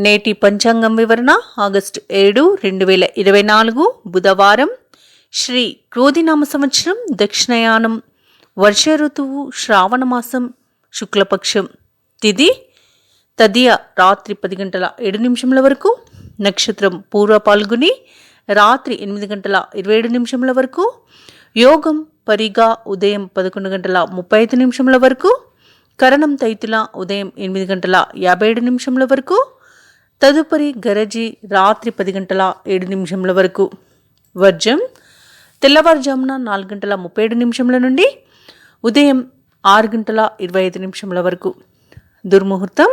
నేటి పంచాంగం వివరణ ఆగస్టు 7, 2024 బుధవారం. శ్రీ క్రోధినామ సంవత్సరం, దక్షిణయానం, వర్ష ఋతువు, శ్రావణ మాసం, శుక్లపక్షం. తిథి తదియ రాత్రి 10 గంటల 7 నిమిషముల వరకు. నక్షత్రం పూర్వ పాల్గొని రాత్రి 8 గంటల 27 నిమిషముల వరకు. యోగం పరిగా ఉదయం 11 గంటల 35 నిమిషముల వరకు. కరణం తైతుల ఉదయం 8 గంటల 57 నిమిషముల వరకు. తదుపరి గరజి రాత్రి 10 గంటల 7 నిమిషముల వరకు. వర్జం తెల్లవారుజామున 4 గంటల 37 నిమిషముల నుండి ఉదయం 6 గంటల 25 నిమిషముల వరకు. దుర్ముహూర్తం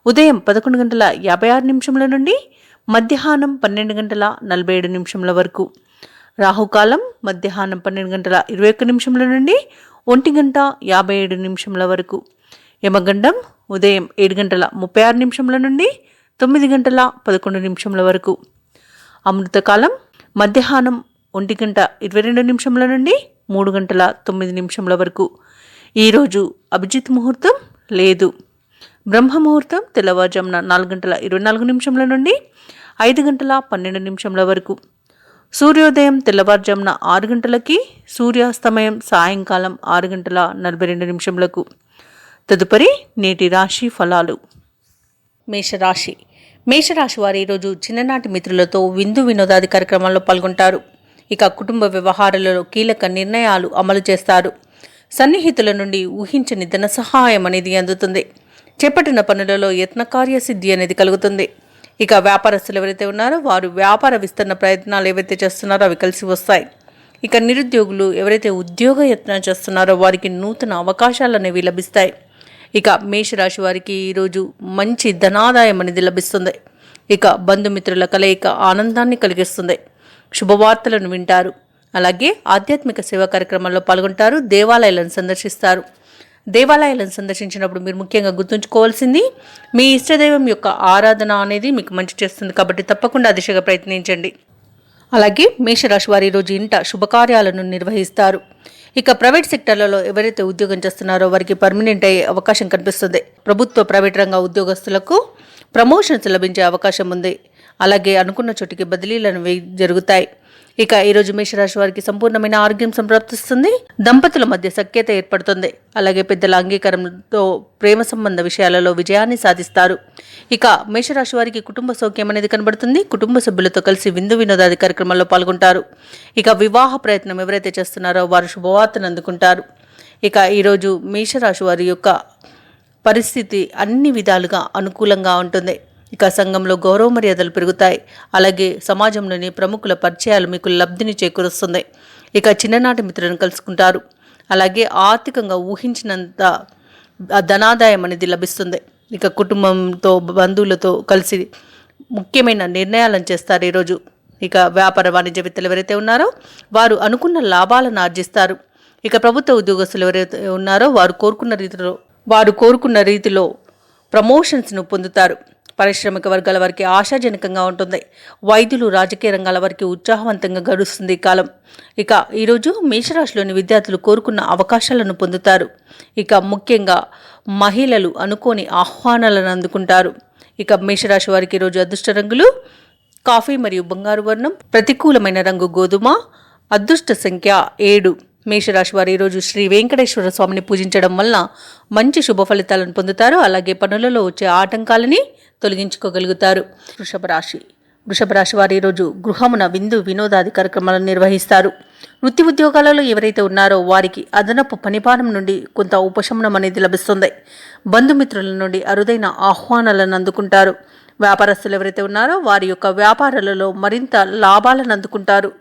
ఉదయం 11 గంటల 56 నిమిషముల నుండి మధ్యాహ్నం 12 గంటల 47 నిమిషముల వరకు. రాహుకాలం మధ్యాహ్నం 12 గంటల 21 నిమిషముల నుండి 1 గంట 57 నిమిషముల వరకు. యమగండం ఉదయం 7 గంటల 36 నిమిషముల నుండి 9 గంటల 11 నిమిషముల వరకు. అమృతకాలం మధ్యాహ్నం 1 గంట 22 నిమిషముల నుండి 3 గంటల 9 నిమిషముల వరకు. ఈరోజు అభిజిత్ ముహూర్తం లేదు. బ్రహ్మ ముహూర్తం తెల్లవారుజామున 4 గంటల 24 నిమిషముల నుండి 5 గంటల 12 నిమిషముల వరకు. సూర్యోదయం తెల్లవారుజామున 6 గంటలకి, సూర్యాస్తమయం సాయంకాలం 6 గంటల 42 నిమిషములకు. తదుపరి నేటి రాశి ఫలాలు. మేషరాశి. మేషరాశి వారు ఈరోజు చిన్ననాటి మిత్రులతో విందు వినోదాది కార్యక్రమాల్లో పాల్గొంటారు. ఇక కుటుంబ వ్యవహారాలలో కీలక నిర్ణయాలు అమలు చేస్తారు. సన్నిహితుల నుండి ఊహించని ధన సహాయం అనేది అందుతుంది. చేపట్టిన పనులలో యత్నకార్య సిద్ధి అనేది కలుగుతుంది. ఇక వ్యాపారస్తులు ఎవరైతే ఉన్నారో వారు వ్యాపార విస్తరణ ప్రయత్నాలు ఏవైతే చేస్తున్నారో అవి కలిసి వస్తాయి. ఇక నిరుద్యోగులు ఎవరైతే ఉద్యోగ యత్నం చేస్తున్నారో వారికి నూతన అవకాశాలు అనేవి లభిస్తాయి. ఇక మేషరాశి వారికి ఈరోజు మంచి ధనాదాయం అనేది లభిస్తుంది. ఇక బంధుమిత్రుల కలయిక ఆనందాన్ని కలిగిస్తుంది. శుభవార్తలను వింటారు. అలాగే ఆధ్యాత్మిక సేవా కార్యక్రమాల్లో పాల్గొంటారు. దేవాలయాలను సందర్శిస్తారు. దేవాలయాలను సందర్శించినప్పుడు మీరు ముఖ్యంగా గుర్తుంచుకోవాల్సింది మీ ఇష్టదైవం యొక్క ఆరాధన అనేది మీకు మంచి చేస్తుంది. కాబట్టి తప్పకుండా ఆ దిశగా ప్రయత్నించండి. అలాగే మేషరాశి వారి ఈరోజు ఇంట శుభకార్యాలను నిర్వహిస్తారు. ఇక ప్రైవేట్ సెక్టర్లలో ఎవరైతే ఉద్యోగం చేస్తున్నారో వారికి పర్మనెంట్ అయ్యే అవకాశం కనిపిస్తుంది. ప్రభుత్వ ప్రైవేట్ రంగ ఉద్యోగస్తులకు ప్రమోషన్స్ లభించే అవకాశం ఉంది. అలాగే అనుకున్న చోటికి బదిలీలను జరుగుతాయి. ఇక ఈరోజు మేషరాశి వారికి సంపూర్ణమైన ఆరోగ్యం సంప్రాప్తిస్తుంది. దంపతుల మధ్య సఖ్యత ఏర్పడుతుంది. అలాగే పెద్దల అంగీకారంతో ప్రేమ సంబంధ విషయాలలో విజయాన్ని సాధిస్తారు. ఇక మేషరాశి వారికి కుటుంబ సౌఖ్యం అనేది కనబడుతుంది. కుటుంబ సభ్యులతో కలిసి విందు వినోదాది కార్యక్రమాల్లో పాల్గొంటారు. ఇక వివాహ ప్రయత్నం ఎవరైతే చేస్తున్నారో వారు శుభవార్తను అందుకుంటారు. ఇక ఈరోజు మేషరాశి వారి యొక్క పరిస్థితి అన్ని విధాలుగా అనుకూలంగా ఉంటుంది. ఇక సంఘంలో గౌరవ మర్యాదలు పెరుగుతాయి. అలాగే సమాజంలోని ప్రముఖుల పరిచయాలు మీకు లబ్ధిని చేకూరుస్తుంది. ఇక చిన్ననాటి మిత్రులను కలుసుకుంటారు. అలాగే ఆర్థికంగా ఊహించినంత ధనాదాయం అనేది లభిస్తుంది. ఇక కుటుంబంతో బంధువులతో కలిసి ముఖ్యమైన నిర్ణయాలను చేస్తారు ఈరోజు. ఇక వ్యాపార వాణిజ్యవేత్తలు ఎవరైతే ఉన్నారో వారు అనుకున్న లాభాలను ఆర్జిస్తారు. ఇక ప్రభుత్వ ఉద్యోగస్తులు ఎవరైతే ఉన్నారో వారు కోరుకున్న రీతిలో ప్రమోషన్స్ను పొందుతారు. పారిశ్రామిక వర్గాల వారికి ఆశాజనకంగా ఉంటుంది. వైద్యులు, రాజకీయ రంగాల వారికి ఉత్సాహవంతంగా గడుస్తుంది ఈ కాలం. ఇక ఈరోజు మేషరాశిలోని విద్యార్థులు కోరుకున్న అవకాశాలను పొందుతారు. ఇక ముఖ్యంగా మహిళలు అనుకోని ఆహ్వానాలను అందుకుంటారు. ఇక మేషరాశి వారికి ఈరోజు అదృష్ట రంగులు కాఫీ మరియు బంగారు వర్ణం. ప్రతికూలమైన రంగు గోధుమ. అదృష్ట సంఖ్య 7. మేషరాశి వారు ఈరోజు శ్రీ వెంకటేశ్వర స్వామిని పూజించడం వలన మంచి శుభ ఫలితాలను పొందుతారు. అలాగే పనులలో వచ్చే ఆటంకాలని తొలగించుకోగలుగుతారు. వృషభ రాశి వారు ఈరోజు గృహమున విందు వినోదాది కార్యక్రమాలను నిర్వహిస్తారు. వృత్తి ఉద్యోగాలలో ఎవరైతే ఉన్నారో వారికి అదనపు పనిభారం నుండి కొంత ఉపశమనం అనేది లభిస్తుంది. బంధుమిత్రుల నుండి అరుదైన ఆహ్వానాలను అందుకుంటారు. వ్యాపారస్తులు ఎవరైతే ఉన్నారో వారి యొక్క వ్యాపారాలలో మరింత లాభాలను అందుకుంటారు.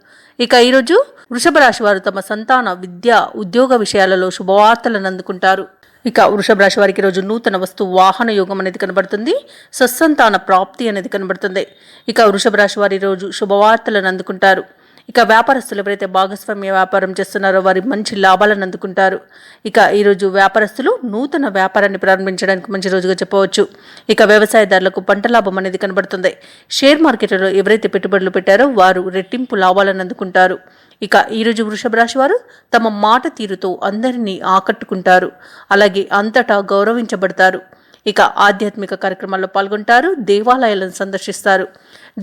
ఇక ఈరోజు వృషభ రాశి వారు తమ సంతాన, విద్య, ఉద్యోగ విషయాలలో శుభవార్తలను అందుకుంటారు. ఇక వృషభ రాశి వారికి ఈరోజు నూతన వస్తు వాహన యోగం అనేది కనబడుతుంది. సత్సంతాన ప్రాప్తి అనేది కనబడుతుంది. ఇక వృషభ రాశి వారి ఈరోజు శుభవార్తలను అందుకుంటారు. ఇక వ్యాపారస్తులు ఎవరైతే భాగస్వామ్య వ్యాపారం చేస్తున్నారో వారి మంచి లాభాలను అందుకుంటారు. ఇక ఈరోజు వ్యాపారస్తులు నూతన వ్యాపారాన్ని ప్రారంభించడానికి మంచి రోజుగా చెప్పవచ్చు. ఇక వ్యవసాయదారులకు పంట లాభం అనేది కనబడుతుంది. షేర్ మార్కెట్లో ఎవరైతే పెట్టుబడులు పెట్టారో వారు రెట్టింపు లాభాలను అందుకుంటారు. ఇక ఈరోజు వృషభ రాశి వారు తమ మాట తీరుతో అందరినీ ఆకట్టుకుంటారు. అలాగే అంతటా గౌరవించబడతారు. ఇక ఆధ్యాత్మిక కార్యక్రమాల్లో పాల్గొంటారు, దేవాలయాలను సందర్శిస్తారు.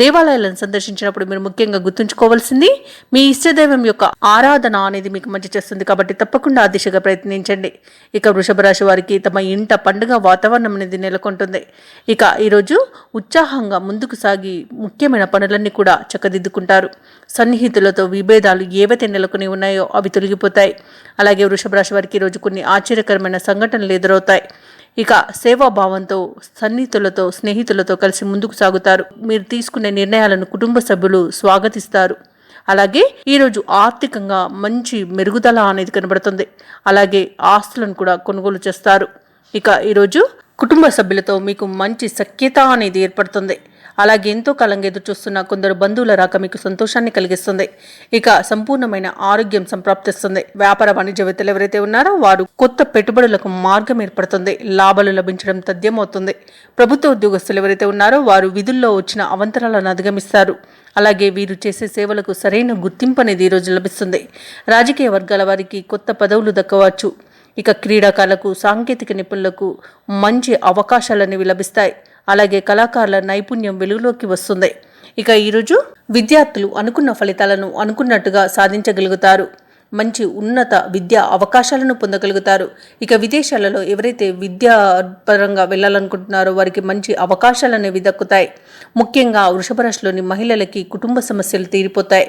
దేవాలయాలను సందర్శించినప్పుడు మీరు ముఖ్యంగా గుర్తుంచుకోవాల్సింది మీ ఇష్టదైవం యొక్క ఆరాధన అనేది మీకు మంచి చేస్తుంది కాబట్టి తప్పకుండా ఆ దిశగా ప్రయత్నించండి. ఇక వృషభ రాశి వారికి తమ ఇంట పండుగ వాతావరణం అనేది నెలకొంటుంది. ఇక ఈరోజు ఉత్సాహంగా ముందుకు సాగి ముఖ్యమైన పనులన్నీ కూడా చక్కదిద్దుకుంటారు. సన్నిహితులతో విభేదాలు ఏవైతే నెలకొని ఉన్నాయో అవి తొలగిపోతాయి. అలాగే వృషభ రాశి వారికి ఈరోజు కొన్ని ఆశ్చర్యకరమైన సంఘటనలు ఎదురవుతాయి. ఇక సేవాభావంతో సన్నిహితులతో స్నేహితులతో కలిసి ముందుకు సాగుతారు. మీరు తీసుకునే నిర్ణయాలను కుటుంబ సభ్యులు స్వాగతిస్తారు. అలాగే ఈరోజు ఆర్థికంగా మంచి మెరుగుదల అనేది కనబడుతుంది. అలాగే ఆస్తులను కూడా కొనుగోలు చేస్తారు. ఇక ఈరోజు కుటుంబ సభ్యులతో మీకు మంచి సఖ్యత అనేది ఏర్పడుతుంది. అలాగే ఎంతో కాలంగా ఎదురు చూస్తున్న కొందరు బంధువుల రాక మీకు సంతోషాన్ని కలిగిస్తుంది. ఇక సంపూర్ణమైన ఆరోగ్యం సంప్రాప్తిస్తుంది. వ్యాపార వాణిజ్యవేత్తలు ఎవరైతే ఉన్నారో వారు కొత్త పెట్టుబడులకు మార్గం ఏర్పడుతుంది. లాభాలు లభించడం తథ్యమవుతుంది. ప్రభుత్వ ఉద్యోగస్తులు ఎవరైతే ఉన్నారో వారు విధుల్లో వచ్చిన అవంతరాలను అధిగమిస్తారు. అలాగే వీరు చేసే సేవలకు సరైన గుర్తింపు అనేది ఈరోజు లభిస్తుంది. రాజకీయ వర్గాల వారికి కొత్త పదవులు దక్కవచ్చు. ఇక క్రీడాకారులకు, సాంకేతిక నిపుణులకు మంచి అవకాశాలు అనేవి లభిస్తాయి. అలాగే కళాకారుల నైపుణ్యం వెలుగులోకి వస్తుంది. ఇక ఈరోజు విద్యార్థులు అనుకున్న ఫలితాలను అనుకున్నట్టుగా సాధించగలుగుతారు. మంచి ఉన్నత విద్యా అవకాశాలను పొందగలుగుతారు. ఇక విదేశాలలో ఎవరైతే విద్యాపరంగా వెళ్ళాలనుకుంటున్నారో వారికి మంచి అవకాశాలు అనేవి దక్కుతాయి. ముఖ్యంగా వృషభ రాశిలోని మహిళలకి కుటుంబ సమస్యలు తీరిపోతాయి.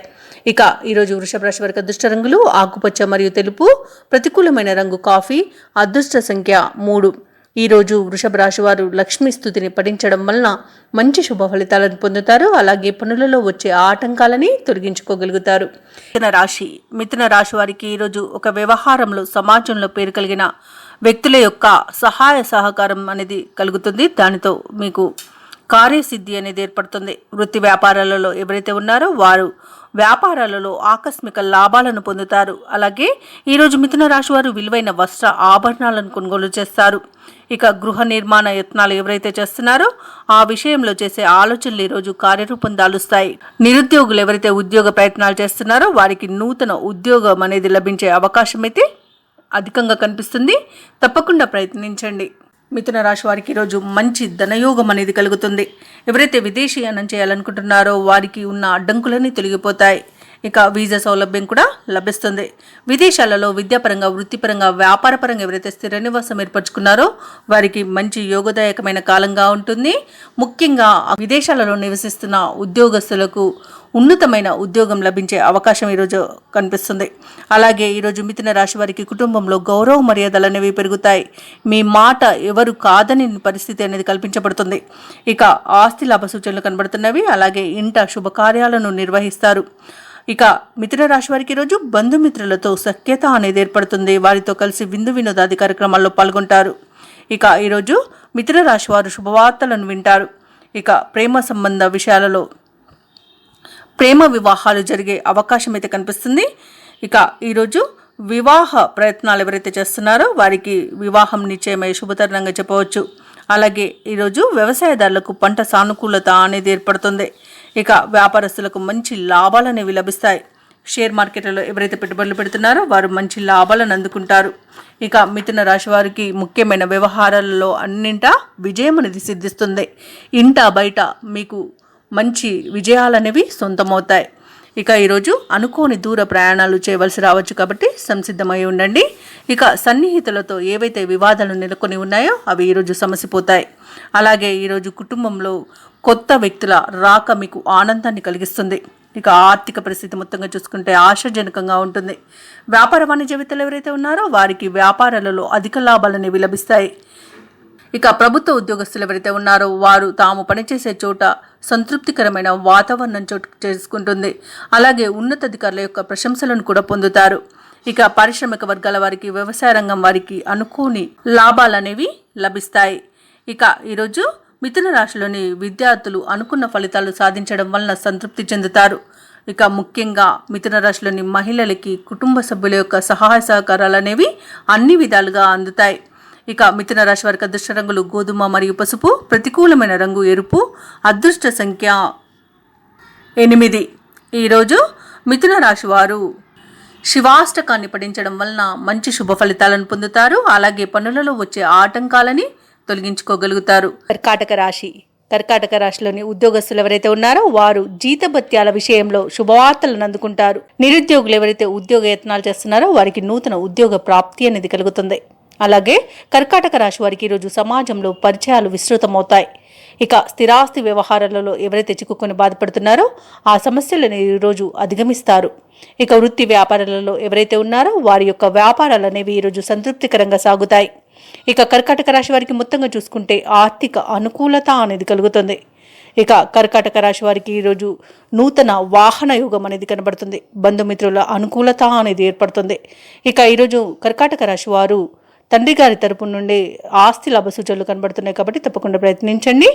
ఇక ఈరోజు వృషభ రాశి వారికి అదృష్ట రంగులు ఆకుపచ్చ మరియు తెలుపు, ప్రతికూలమైన రంగు కాఫీ, అదృష్ట సంఖ్య 3. ఈరోజు వృషభ రాశి వారు లక్ష్మీ స్తుతిని పఠించడం వలన మంచి శుభ ఫలితాలను పొందుతారు. అలాగే పనులలో వచ్చే ఆటంకాలని తొలగించుకోగలుగుతారు. మిథున రాశి వారికి ఈరోజు ఒక వ్యవహారంలో సమాజంలో పేరు కలిగిన వ్యక్తుల యొక్క సహాయ సహకారం అనేది కలుగుతుంది. దానితో మీకు కార్యసిద్ధి అనేది ఏర్పడుతుంది. వృత్తి వ్యాపారాలలో ఎవరైతే ఉన్నారో వారు వ్యాపారాలలో ఆకస్మిక లాభాలను పొందుతారు. అలాగే ఈరోజు మిథున రాశి వారు విలువైన వస్త్ర ఆభరణాలను కొనుగోలు చేస్తారు. ఇక గృహ నిర్మాణ యత్నాలు ఎవరైతే చేస్తున్నారో ఆ విషయంలో చేసే ఆలోచనలు ఈరోజు కార్యరూపం దాలుస్తాయి. నిరుద్యోగులు ఎవరైతే ఉద్యోగ ప్రయత్నాలు చేస్తున్నారో వారికి నూతన ఉద్యోగం అనేది లభించే అవకాశం అయితే అధికంగా కనిపిస్తుంది. తప్పకుండా ప్రయత్నించండి. మిథున రాశి వారికి ఈరోజు మంచి ధనయోగం అనేది కలుగుతుంది. ఎవరైతే విదేశీయానం చేయాలనుకుంటున్నారో వారికి ఉన్న అడ్డంకులన్నీ తొలగిపోతాయి. ఇక వీసా సౌలభ్యం కూడా లభిస్తుంది. విదేశాలలో విద్యాపరంగా, వృత్తిపరంగా, వ్యాపారపరంగా ఎవరైతే స్థిర నివాసం ఏర్పరచుకున్నారో వారికి మంచి యోగదాయకమైన కాలంగా ఉంటుంది. ముఖ్యంగా విదేశాలలో నివసిస్తున్న ఉద్యోగస్తులకు ఉన్నతమైన ఉద్యోగం లభించే అవకాశం ఈరోజు కనిపిస్తుంది. అలాగే ఈరోజు మిథున రాశి వారికి కుటుంబంలో గౌరవ మర్యాదలు అనేవి పెరుగుతాయి. మీ మాట ఎవరు కాదని పరిస్థితి అనేది కల్పించబడుతుంది. ఇక ఆస్తి లాభ సూచనలు కనబడుతున్నవి. అలాగే ఇంట శుభకార్యాలను నిర్వహిస్తారు. ఇక మిథున రాశి వారికి ఈరోజు బంధుమిత్రులతో సఖ్యత అనేది ఏర్పడుతుంది. వారితో కలిసి విందు వినోదాది కార్యక్రమాల్లో పాల్గొంటారు. ఇక ఈరోజు మిథున రాశి వారు శుభవార్తలను వింటారు. ఇక ప్రేమ సంబంధ విషయాలలో ప్రేమ వివాహాలు జరిగే అవకాశం అయితే కనిపిస్తుంది. ఇక ఈరోజు వివాహ ప్రయత్నాలు ఎవరైతే చేస్తున్నారో వారికి వివాహం నిశ్చయమయ్యే శుభతరుణంగా చెప్పవచ్చు. అలాగే ఈరోజు వ్యవసాయదారులకు పంట సానుకూలత అనేది ఏర్పడుతుంది. ఇక వ్యాపారస్తులకు మంచి లాభాలు అనేవి లభిస్తాయి. షేర్ మార్కెట్లలో ఎవరైతే పెట్టుబడులు పెడుతున్నారో వారు మంచి లాభాలను అందుకుంటారు. ఇక మిథున రాశి వారికి ముఖ్యమైన వ్యవహారాలలో అన్నింటా విజయం అనేది సిద్ధిస్తుంది. ఇంట బయట మీకు మంచి విజయాలనేవి సొంతమవుతాయి. ఇక ఈరోజు అనుకోని దూర ప్రయాణాలు చేయవలసి రావచ్చు కాబట్టి సంసిద్ధమై ఉండండి. ఇక సన్నిహితులతో ఏవైతే వివాదాలు నెలకొని ఉన్నాయో అవి ఈరోజు సమసిపోతాయి. అలాగే ఈరోజు కుటుంబంలో కొత్త వ్యక్తుల రాక మీకు ఆనందాన్ని కలిగిస్తుంది. ఇక ఆర్థిక పరిస్థితి మొత్తంగా చూసుకుంటే ఆశాజనకంగా ఉంటుంది. వ్యాపార వాణిజ్యవేత్తలు ఎవరైతే ఉన్నారో వారికి వ్యాపారాలలో అధిక లాభాలు అనేవి లభిస్తాయి. ఇక ప్రభుత్వ ఉద్యోగస్తులు ఎవరైతే ఉన్నారో వారు తాము పనిచేసే చోట సంతృప్తికరమైన వాతావరణం చోటు చేసుకుంటుంది. అలాగే ఉన్నతాధికారుల యొక్క ప్రశంసలను కూడా పొందుతారు. ఇక పారిశ్రామిక వర్గాల వారికి, వ్యవసాయ రంగం వారికి అనుకోని లాభాలు అనేవి లభిస్తాయి. ఇక ఈరోజు మిథున రాశిలోని విద్యార్థులు అనుకున్న ఫలితాలు సాధించడం వలన సంతృప్తి చెందుతారు. ఇక ముఖ్యంగా మిథున రాశిలోని మహిళలకి కుటుంబ సభ్యుల యొక్క సహాయ సహకారాలు అనేవి అన్ని విధాలుగా అందుతాయి. ఇక మిథున రాశి వారికి అదృష్ట రంగులు గోధుమ మరియు పసుపు, ప్రతికూలమైన రంగు ఎరుపు, అదృష్ట సంఖ్య 8. ఈరోజు మిథున రాశి వారు శివాష్టకాన్ని పఠించడం వలన మంచి శుభ ఫలితాలను పొందుతారు. అలాగే పనులలో వచ్చే ఆటంకాలని తొలగించుకోగలుగుతారు. కర్కాటక రాశిలోని ఉద్యోగస్తులు ఎవరైతే ఉన్నారో వారు జీతభత్యాల విషయంలో శుభవార్తలను అందుకుంటారు. నిరుద్యోగులు ఎవరైతే ఉద్యోగ యత్నాలు చేస్తున్నారో వారికి నూతన ఉద్యోగ ప్రాప్తి అనేది కలుగుతుంది. అలాగే కర్కాటక రాశి వారికి ఈరోజు సమాజంలో పరిచయాలు విస్తృతమవుతాయి. ఇక స్థిరాస్తి వ్యవహారాలలో ఎవరైతే చిక్కుకొని బాధపడుతున్నారో ఆ సమస్యలను ఈరోజు అధిగమిస్తారు. ఇక వృత్తి వ్యాపారాలలో ఎవరైతే ఉన్నారో వారి యొక్క వ్యాపారాలు అనేవి ఈరోజు సంతృప్తికరంగా సాగుతాయి. ఇక కర్కాటక రాశి వారికి మొత్తంగా చూసుకుంటే ఆర్థిక అనుకూలత అనేది కలుగుతుంది. ఇక కర్కాటక రాశి వారికి ఈరోజు నూతన వాహన యోగం అనేది కనబడుతుంది. బంధుమిత్రుల అనుకూలత అనేది ఏర్పడుతుంది. ఇక ఈరోజు కర్కాటక రాశి వారు తండ్రి గారి తరపు నుండి ఆస్తి లాభ సూచనలు కనబడుతున్నాయి కాబట్టి తప్పకుండా ప్రయత్నించండి.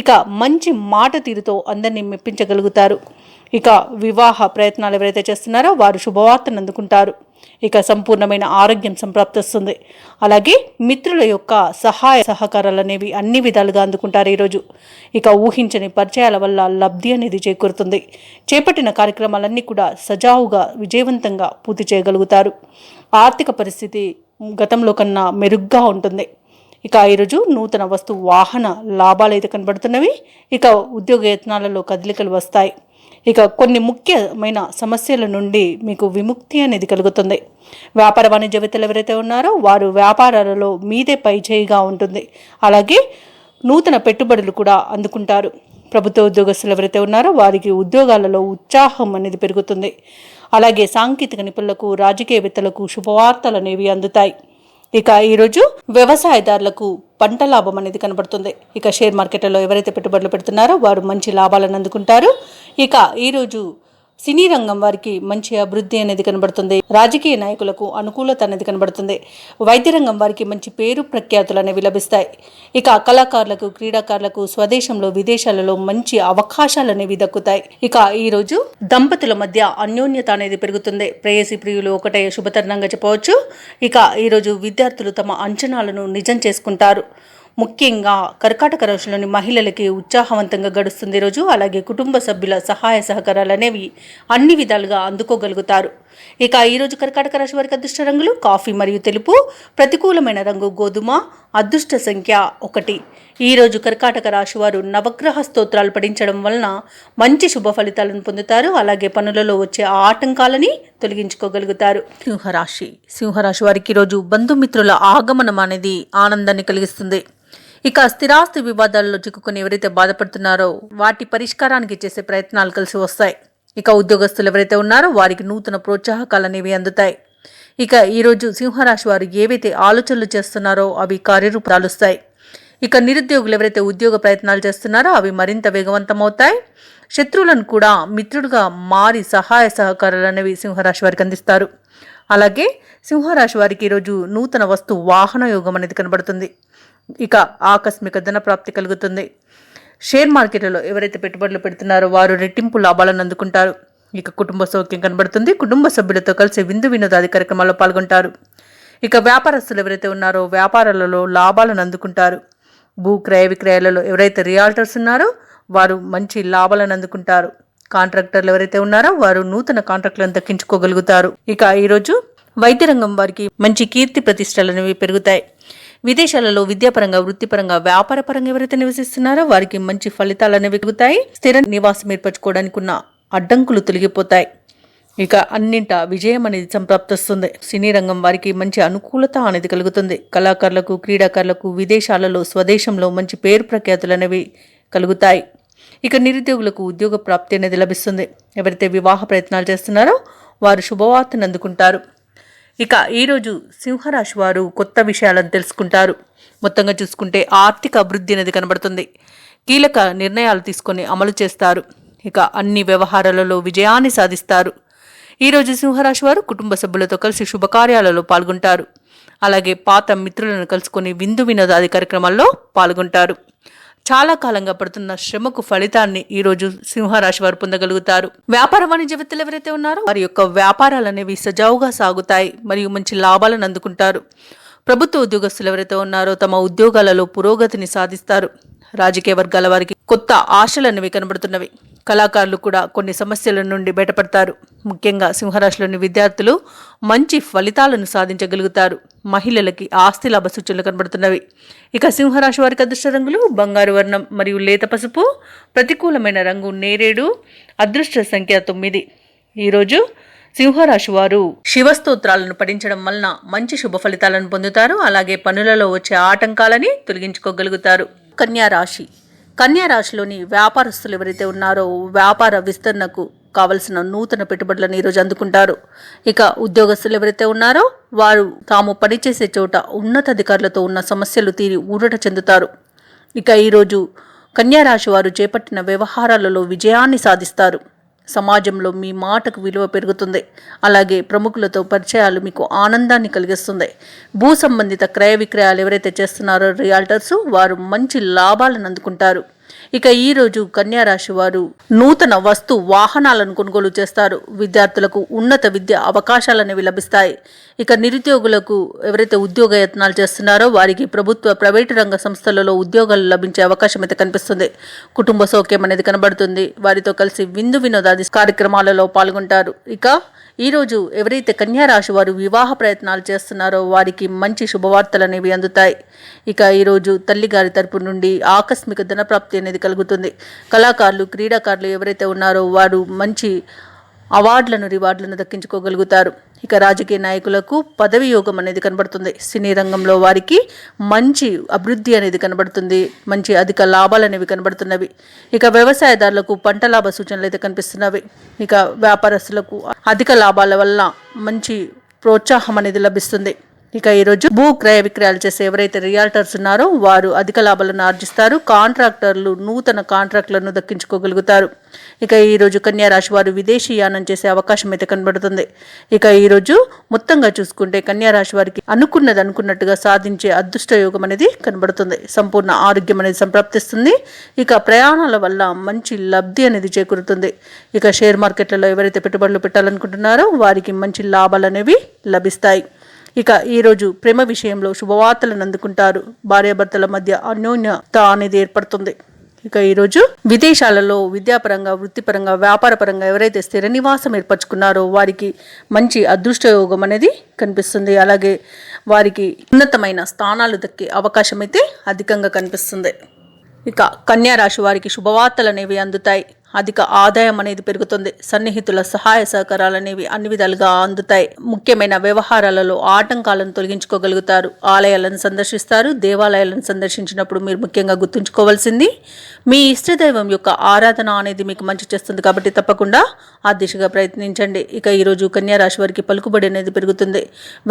ఇక మంచి మాట తీరుతో అందరినీ మెప్పించగలుగుతారు. ఇక వివాహ ప్రయత్నాలు ఎవరైతే చేస్తున్నారో వారు శుభవార్తను అందుకుంటారు. ఇక సంపూర్ణమైన ఆరోగ్యం సంప్రాప్తిస్తుంది. అలాగే మిత్రుల యొక్క సహాయ సహకారాలు అనేవి అన్ని విధాలుగా అందుకుంటారు ఈరోజు. ఇక ఊహించని పరిచయాల వల్ల లబ్ధి అనేది చేకూరుతుంది. చేపట్టిన కార్యక్రమాలన్నీ కూడా సజావుగా విజయవంతంగా పూర్తి చేయగలుగుతారు. ఆర్థిక పరిస్థితి గతంలో కన్నా మెరుగ్గా ఉంటుంది. ఇక ఈరోజు నూతన వస్తు వాహన లాభాలు అయితే కనబడుతున్నవి. ఇక ఉద్యోగ యత్నాలలో కదలికలు వస్తాయి. ఇక కొన్ని ముఖ్యమైన సమస్యల నుండి మీకు విముక్తి అనేది కలుగుతుంది. వ్యాపార వాణిజ్యవేత్తలు ఎవరైతే ఉన్నారో వారు వ్యాపారాలలో మీదే పై చేయిగా ఉంటుంది. అలాగే నూతన పెట్టుబడులు కూడా అందుకుంటారు. ప్రభుత్వ ఉద్యోగస్తులు ఎవరైతే ఉన్నారో వారికి ఉద్యోగాలలో ఉత్సాహం అనేది పెరుగుతుంది. అలాగే సాంకేతిక నిపుణులకు రాజకీయవేత్తలకు శుభవార్తలు అనేవి అందుతాయి. ఇక ఈరోజు వ్యవసాయదారులకు పంట లాభం అనేది కనబడుతుంది. ఇక షేర్ మార్కెట్లలో ఎవరైతే పెట్టుబడులు పెడుతున్నారో వారు మంచి లాభాలను అందుకుంటారు. ఇక ఈరోజు సినీ రంగం వారికి మంచి అభివృద్ధి అనేది కనబడుతుంది. రాజకీయ నాయకులకు అనుకూలత అనేది కనబడుతుంది. వైద్య రంగం వారికి మంచి పేరు ప్రఖ్యాతులు అనేవి లభిస్తాయి. ఇక కళాకారులకు క్రీడాకారులకు స్వదేశంలో విదేశాలలో మంచి అవకాశాలు అనేవి దక్కుతాయి. ఇక ఈరోజు దంపతుల మధ్య అన్యోన్యత అనేది పెరుగుతుంది. ప్రేయసి ప్రియులు ఒకటే శుభతరుణంగా చెప్పవచ్చు. ఇక ఈరోజు విద్యార్థులు తమ అంచనాలను నిజం చేసుకుంటారు. ముఖ్యంగా కర్కాటక రాశిలోని మహిళలకి ఉత్సాహవంతంగా గడుస్తుంది ఈరోజు. అలాగే కుటుంబ సభ్యుల సహాయ సహకారాలు అనేవి అన్ని విధాలుగా అందుకోగలుగుతారు. ఇక ఈరోజు కర్కాటక రాశి వారికి అదృష్ట రంగులు కాఫీ మరియు తెలుపు, ప్రతికూలమైన రంగు గోధుమ, అదృష్ట సంఖ్య 1. ఈరోజు కర్కాటక రాశి వారు నవగ్రహ స్తోత్రాలు పఠించడం వలన మంచి శుభ ఫలితాలను పొందుతారు. అలాగే పనులలో వచ్చే ఆటంకాలని తొలగించుకోగలుగుతారు. సింహరాశి వారికి ఈరోజు బంధుమిత్రుల ఆగమనం అనేది ఆనందాన్ని కలిగిస్తుంది. ఇక స్థిరాస్తి వివాదాల్లో చిక్కుకొని ఎవరైతే బాధపడుతున్నారో వాటి పరిష్కారానికి చేసే ప్రయత్నాలు కలిసి వస్తాయి. ఇక ఉద్యోగస్తులు ఎవరైతే ఉన్నారో వారికి నూతన ప్రోత్సాహకాలు అనేవి అందుతాయి. ఇక ఈరోజు సింహరాశి వారు ఏవైతే ఆలోచనలు చేస్తున్నారో అవి కార్యరూపం దాలుస్తాయి. ఇక నిరుద్యోగులు ఎవరైతే ఉద్యోగ ప్రయత్నాలు చేస్తున్నారో అవి మరింత వేగవంతమవుతాయి. శత్రువులను కూడా మిత్రుడుగా మారి సహాయ సహకారాలు అనేవి సింహరాశి వారికి అందిస్తారు. అలాగే సింహరాశి వారికి ఈరోజు నూతన వస్తు వాహన యోగం అనేది కనబడుతుంది. ఇక ఆకస్మిక ధన ప్రాప్తి కలుగుతుంది. షేర్ మార్కెట్లలో ఎవరైతే పెట్టుబడులు పెడుతున్నారో వారు రెట్టింపు లాభాలను అందుకుంటారు. ఇక కుటుంబ సౌఖ్యం కనబడుతుంది. కుటుంబ సభ్యులతో కలిసి విందు వినోదాది కార్యక్రమాల్లో పాల్గొంటారు. ఇక వ్యాపారస్తులు ఎవరైతే ఉన్నారో వ్యాపారాలలో లాభాలను అందుకుంటారు. భూ క్రయ విక్రయాలలో ఎవరైతే రియాల్టర్స్ ఉన్నారో వారు మంచి లాభాలను అందుకుంటారు. కాంట్రాక్టర్లు ఎవరైతే ఉన్నారో వారు నూతన కాంట్రాక్టులను దక్కించుకోగలుగుతారు. ఇక ఈరోజు వైద్య రంగం వారికి మంచి కీర్తి ప్రతిష్టలు అనేవి పెరుగుతాయి. విదేశాలలో విద్యాపరంగా వృత్తిపరంగా వ్యాపారపరంగా ఎవరైతే నివసిస్తున్నారో వారికి మంచి ఫలితాలు అనేవి కలుగుతాయి. స్థిర నివాసం ఏర్పరచుకోవడానికి ఉన్న అడ్డంకులు తొలగిపోతాయి. ఇక అన్నింట విజయం అనేది సంప్రాప్తిస్తుంది. సినీ రంగం వారికి మంచి అనుకూలత అనేది కలుగుతుంది. కళాకారులకు క్రీడాకారులకు విదేశాలలో స్వదేశంలో మంచి పేరు ప్రఖ్యాతులు అనేవి కలుగుతాయి. ఇక నిరుద్యోగులకు ఉద్యోగ ప్రాప్తి అనేది లభిస్తుంది. ఎవరైతే వివాహ ప్రయత్నాలు చేస్తున్నారో వారు శుభవార్తను అందుకుంటారు. ఇక ఈరోజు సింహరాశి వారు కొత్త విషయాలను తెలుసుకుంటారు. మొత్తంగా చూసుకుంటే ఆర్థిక అభివృద్ధి అనేది కనబడుతుంది. కీలక నిర్ణయాలు తీసుకొని అమలు చేస్తారు. ఇక అన్ని వ్యవహారాలలో విజయాన్ని సాధిస్తారు. ఈరోజు సింహరాశి వారు కుటుంబ సభ్యులతో కలిసి శుభకార్యాలలో పాల్గొంటారు. అలాగే పాత మిత్రులను కలుసుకొని విందు వినోదాది కార్యక్రమాల్లో పాల్గొంటారు. చాలా కాలంగా పడుతున్న శ్రమకు ఫలితాన్ని ఈరోజు సింహరాశి వారు పొందగలుగుతారు. వ్యాపార వాణిజ్యవేత్తలు ఎవరైతే ఉన్నారో వారి యొక్క వ్యాపారాలు అనేవి సజావుగా సాగుతాయి మరియు మంచి లాభాలను అందుకుంటారు. ప్రభుత్వ ఉద్యోగస్తులు ఎవరైతే ఉన్నారో తమ ఉద్యోగాలలో పురోగతిని సాధిస్తారు. రాజకీయ వర్గాల వారికి కొత్త ఆశలు అనేవి కనబడుతున్నవి. కళాకారులు కూడా కొన్ని సమస్యల నుండి బయటపడతారు. ముఖ్యంగా సింహరాశిలోని విద్యార్థులు మంచి ఫలితాలను సాధించగలుగుతారు. మహిళలకి ఆస్తి లాభ సూచనలు కనబడుతున్నవి. ఇక సింహరాశి వారికి అదృష్ట రంగులు బంగారు వర్ణం మరియు లేత పసుపు, ప్రతికూలమైన రంగు నేరేడు, అదృష్ట సంఖ్య 9. ఈరోజు సింహరాశి వారు శివస్తోత్రాలను పఠించడం వలన మంచి శుభ ఫలితాలను పొందుతారు. అలాగే పనులలో వచ్చే ఆటంకాలని తొలగించుకోగలుగుతారు. కన్యా రాశిలోని వ్యాపారస్తులు ఎవరైతే ఉన్నారో వ్యాపార విస్తరణకు కావలసిన నూతన పెట్టుబడులను ఈరోజు అందుకుంటారు. ఇక ఉద్యోగస్తులు ఎవరైతే ఉన్నారో వారు తాము పనిచేసే చోట ఉన్నతాధికారులతో ఉన్న సమస్యలు తీరి ఊరట చెందుతారు. ఇక ఈరోజు కన్యా రాశి వారు చేపట్టిన వ్యవహారాలలో విజయాన్ని సాధిస్తారు. సమాజంలో మీ మాటకు విలువ పెరుగుతుంది. అలాగే ప్రముఖులతో పరిచయాలు మీకు ఆనందాన్ని కలిగిస్తుంది. భూ సంబంధిత క్రయ విక్రయాలు ఎవరైతే చేస్తున్నారో రియాల్టర్స్ వారు మంచి లాభాలను అందుకుంటారు. ఇక ఈరోజు కన్యా రాశి వారు నూతన వస్తు వాహనాలను కొనుగోలు చేస్తారు. విద్యార్థులకు ఉన్నత విద్య అవకాశాలనేవి లభిస్తాయి. ఇక నిరుద్యోగులకు ఎవరైతే ఉద్యోగ యత్నాలు చేస్తున్నారో వారికి ప్రభుత్వ ప్రైవేటు రంగ సంస్థలలో ఉద్యోగాలు లభించే అవకాశం అయితే కనిపిస్తుంది. కుటుంబ సౌఖ్యం అనేది కనబడుతుంది. వారితో కలిసి విందు వినోదాది కార్యక్రమాలలో పాల్గొంటారు. ఇక ఈరోజు ఎవరైతే కన్యా రాశి వారు వివాహ ప్రయత్నాలు చేస్తున్నారో వారికి మంచి శుభవార్తలు అనేవి అందుతాయి. ఇక ఈరోజు తల్లిగారి తరపు నుండి ఆకస్మిక ధనప్రాప్తి అనేది కలుగుతుంది. కళాకారులు, క్రీడాకారులు ఎవరైతే ఉన్నారో వారు మంచి రివార్డులను దక్కించుకోగలుగుతారు. ఇక రాజకీయ నాయకులకు పదవి యోగం అనేది కనబడుతుంది. సినీ రంగంలో వారికి మంచి అభివృద్ధి అనేది కనబడుతుంది. మంచి అధిక లాభాలు అనేవి కనబడుతున్నవి. ఇక వ్యవసాయదారులకు పంట లాభ సూచనలు అయితే కనిపిస్తున్నవి. ఇక వ్యాపారస్తులకు అధిక లాభాల వల్ల మంచి ప్రోత్సాహం అనేది లభిస్తుంది. ఇక ఈరోజు భూ క్రయ విక్రయాలు చేసే ఎవరైతే రియాల్టర్స్ ఉన్నారో వారు అధిక లాభాలను ఆర్జిస్తారు. కాంట్రాక్టర్లు నూతన కాంట్రాక్టులను దక్కించుకోగలుగుతారు. ఇక ఈరోజు కన్యా రాశి వారు విదేశీ యానం చేసే అవకాశం అయితే కనబడుతుంది. ఇక ఈరోజు మొత్తంగా చూసుకుంటే కన్యా రాశి వారికి అనుకున్నట్టుగా సాధించే అదృష్ట యోగం అనేది కనబడుతుంది. సంపూర్ణ ఆరోగ్యం అనేది సంప్రాప్తిస్తుంది. ఇక ప్రయాణాల వల్ల మంచి లబ్ధి అనేది చేకూరుతుంది. ఇక షేర్ మార్కెట్లలో ఎవరైతే పెట్టుబడులు పెట్టాలనుకుంటున్నారో వారికి మంచి లాభాలు అనేవి లభిస్తాయి. ఇక ఈరోజు ప్రేమ విషయంలో శుభవార్తలను అందుకుంటారు. భార్యాభర్తల మధ్య అన్యోన్యత అనేది ఏర్పడుతుంది. ఇక ఈరోజు విదేశాలలో విద్యాపరంగా, వృత్తిపరంగా, వ్యాపారపరంగా ఎవరైతే స్థిర నివాసం ఏర్పరచుకున్నారో వారికి మంచి అదృష్ట యోగం అనేది కనిపిస్తుంది. అలాగే వారికి ఉన్నతమైన స్థానాలు దక్కే అవకాశం అయితే అధికంగా కనిపిస్తుంది. ఇక కన్యా రాశి వారికి శుభవార్తలు అనేవి అందుతాయి. అధిక ఆదాయం అనేది పెరుగుతుంది. సన్నిహితుల సహాయ సహకారాలు అనేవి అన్ని విధాలుగా అందుతాయి. ముఖ్యమైన వ్యవహారాలలో ఆటంకాలను తొలగించుకోగలుగుతారు. ఆలయాలను సందర్శిస్తారు. దేవాలయాలను సందర్శించినప్పుడు మీరు ముఖ్యంగా గుర్తుంచుకోవాల్సింది మీ ఇష్టదైవం యొక్క ఆరాధన అనేది మీకు మంచి చేస్తుంది. కాబట్టి తప్పకుండా ఆ దిశగా ప్రయత్నించండి. ఇక ఈరోజు కన్యా రాశి వారికి పలుకుబడి అనేది పెరుగుతుంది.